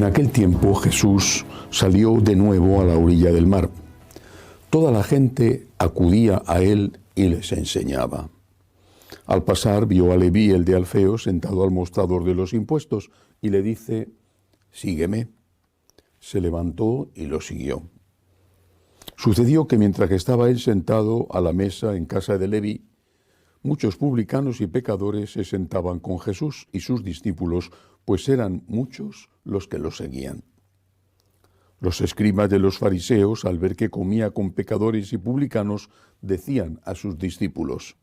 aquel tiempo Jesús salió de nuevo a la orilla del mar. Toda la gente acudía a él y les enseñaba. Al pasar vio a Leví, el de Alfeo, sentado al mostrador de los impuestos, y le dice: «Sígueme». Se levantó y lo siguió. Sucedió que mientras que estaba él sentado a la mesa en casa de Leví, muchos publicanos y pecadores se sentaban con Jesús y sus discípulos, pues eran muchos los que lo seguían. Los escribas de los fariseos, al ver que comía con pecadores y publicanos, decían a sus discípulos: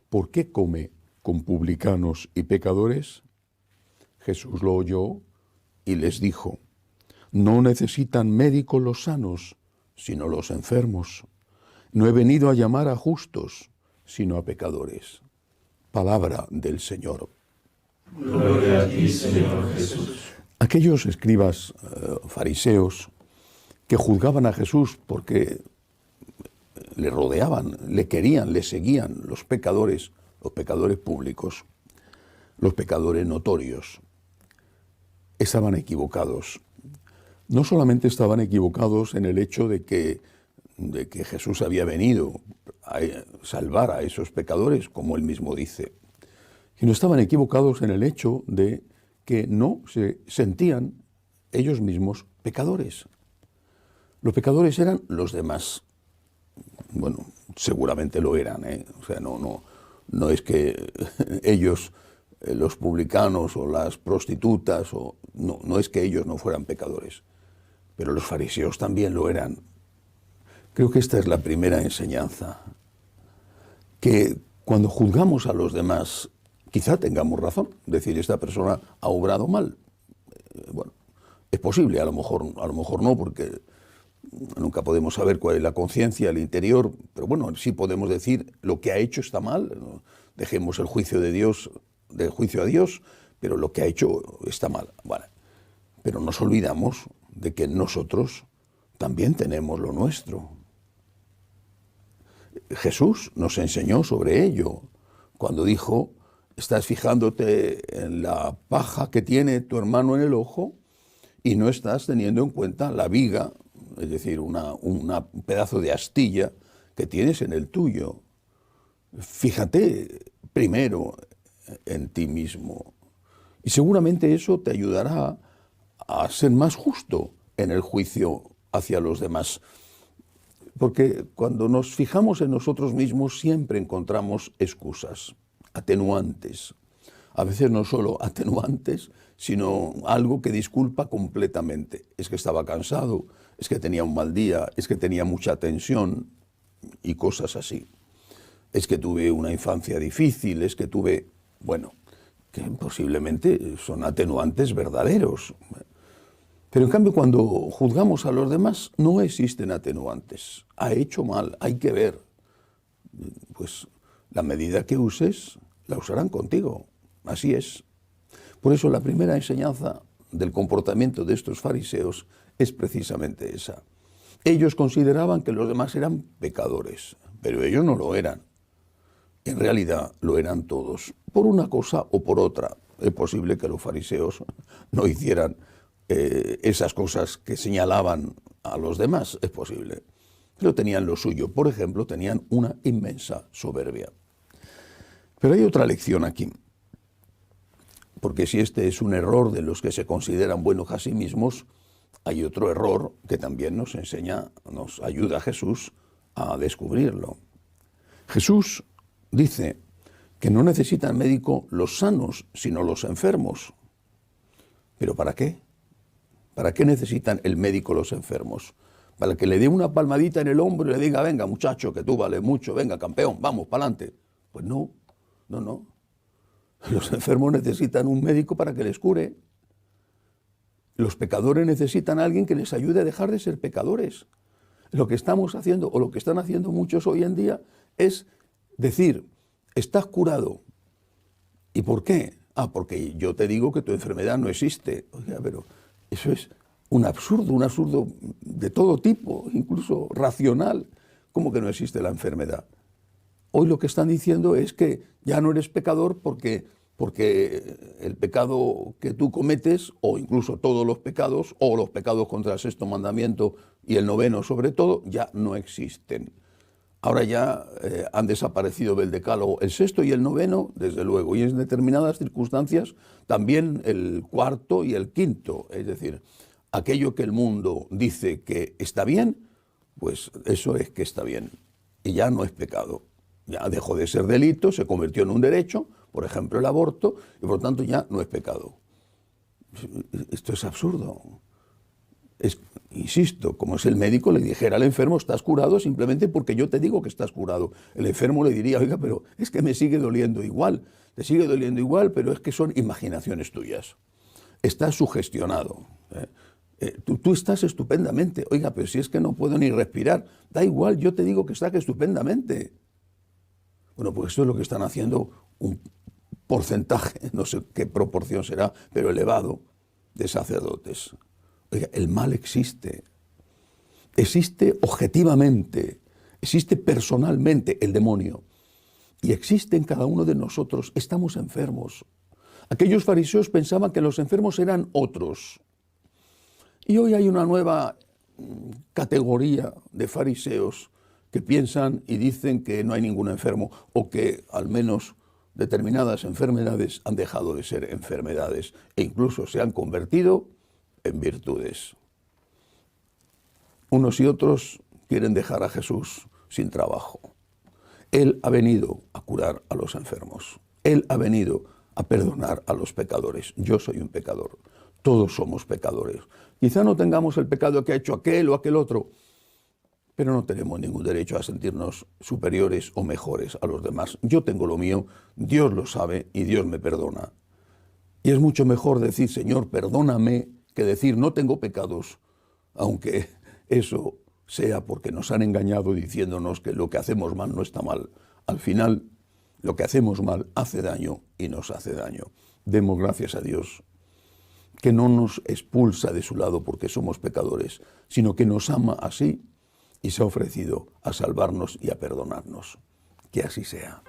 «¿Por qué come con publicanos y pecadores?». Jesús lo oyó y les dijo: «No necesitan médico los sanos, sino los enfermos. No he venido a llamar a justos, sino a pecadores». Palabra del Señor. Gloria a ti, Señor Jesús. Aquellos escribas fariseos que juzgaban a Jesús porque le rodeaban, le querían, le seguían, los pecadores públicos, los pecadores notorios, estaban equivocados. No solamente estaban equivocados en el hecho de que Jesús había venido a salvar a esos pecadores, como él mismo dice, sino estaban equivocados en el hecho de que no se sentían ellos mismos pecadores. Los pecadores eran los demás. Bueno, seguramente lo eran, ¿eh? O sea, no es que ellos, los publicanos o las prostitutas, no es que ellos no fueran pecadores, pero los fariseos también lo eran. Creo que esta es la primera enseñanza, que cuando juzgamos a los demás, quizá tengamos razón, decir, esta persona ha obrado mal. Bueno, es posible, a lo mejor no, porque nunca podemos saber cuál es la conciencia, el interior, pero bueno, sí podemos decir lo que ha hecho está mal. ¿No? Dejemos el juicio de Dios, del juicio a Dios, pero lo que ha hecho está mal. Bueno, pero nos olvidamos de que nosotros también tenemos lo nuestro. Jesús nos enseñó sobre ello cuando dijo: «Estás fijándote en la paja que tiene tu hermano en el ojo y no estás teniendo en cuenta la viga», es decir, un pedazo de astilla que tienes en el tuyo. Fíjate primero en ti mismo y seguramente eso te ayudará a ser más justo en el juicio hacia los demás. Porque cuando nos fijamos en nosotros mismos siempre encontramos excusas, atenuantes. A veces no solo atenuantes, sino algo que disculpa completamente. Es que estaba cansado, es que tenía un mal día, es que tenía mucha tensión y cosas así. Es que tuve una infancia difícil, es que tuve... Bueno, que posiblemente son atenuantes verdaderos. Pero en cambio, cuando juzgamos a los demás, no existen atenuantes. Ha hecho mal, hay que ver. Pues la medida que uses, la usarán contigo. Así es. Por eso la primera enseñanza del comportamiento de estos fariseos es precisamente esa. Ellos consideraban que los demás eran pecadores, pero ellos no lo eran. En realidad lo eran todos, por una cosa o por otra. Es posible que los fariseos no hicieran esas cosas que señalaban a los demás, es posible. Pero tenían lo suyo. Por ejemplo, tenían una inmensa soberbia. Pero hay otra lección aquí. Porque si este es un error de los que se consideran buenos a sí mismos, hay otro error que también nos enseña, nos ayuda a Jesús a descubrirlo. Jesús dice que no necesitan médico los sanos, sino los enfermos. ¿Pero para qué? ¿Para qué necesitan el médico los enfermos? ¿Para que le dé una palmadita en el hombro y le diga: venga muchacho, que tú vales mucho, venga campeón, vamos, para adelante? Pues no. Los enfermos necesitan un médico para que les cure. Los pecadores necesitan a alguien que les ayude a dejar de ser pecadores. Lo que estamos haciendo, o lo que están haciendo muchos hoy en día, es decir: estás curado. ¿Y por qué? Porque yo te digo que tu enfermedad no existe. Oiga, pero eso es un absurdo de todo tipo, incluso racional. ¿Cómo que no existe la enfermedad? Hoy lo que están diciendo es que ya no eres pecador porque porque el pecado que tú cometes, o incluso todos los pecados, o los pecados contra el sexto mandamiento y el noveno sobre todo, ya no existen. Ahora ya han desaparecido del decálogo el sexto y el noveno, desde luego, y en determinadas circunstancias también el cuarto y el quinto. Es decir, aquello que el mundo dice que está bien, pues eso es que está bien, y ya no es pecado. Ya dejó de ser delito, se convirtió en un derecho, por ejemplo el aborto, y por lo tanto ya no es pecado. Esto es absurdo. Insisto, como si el médico le dijera al enfermo, estás curado simplemente porque yo te digo que estás curado. El enfermo le diría, oiga, pero es que me sigue doliendo igual. Te sigue doliendo igual, pero es que son imaginaciones tuyas. Estás sugestionado. Tú estás estupendamente. Oiga, pero si es que no puedo ni respirar. Da igual, yo te digo que estás estupendamente. Bueno, pues eso es lo que están haciendo un porcentaje, no sé qué proporción será, pero elevado, de sacerdotes. Oiga, el mal existe objetivamente, existe personalmente el demonio, y existe en cada uno de nosotros. Estamos enfermos. Aquellos fariseos pensaban que los enfermos eran otros, y hoy hay una nueva categoría de fariseos que piensan y dicen que no hay ningún enfermo, o que al menos determinadas enfermedades han dejado de ser enfermedades e incluso se han convertido en virtudes. Unos y otros quieren dejar a Jesús sin trabajo. Él ha venido a curar a los enfermos. Él ha venido a perdonar a los pecadores. Yo soy un pecador. Todos somos pecadores. Quizá no tengamos el pecado que ha hecho aquel o aquel otro, pero no tenemos ningún derecho a sentirnos superiores o mejores a los demás. Yo tengo lo mío, Dios lo sabe y Dios me perdona. Y es mucho mejor decir, Señor, perdóname, que decir, no tengo pecados, aunque eso sea porque nos han engañado diciéndonos que lo que hacemos mal no está mal. Al final, lo que hacemos mal hace daño y nos hace daño. Demos gracias a Dios, que no nos expulsa de su lado porque somos pecadores, sino que nos ama así y se ha ofrecido a salvarnos y a perdonarnos. Que así sea.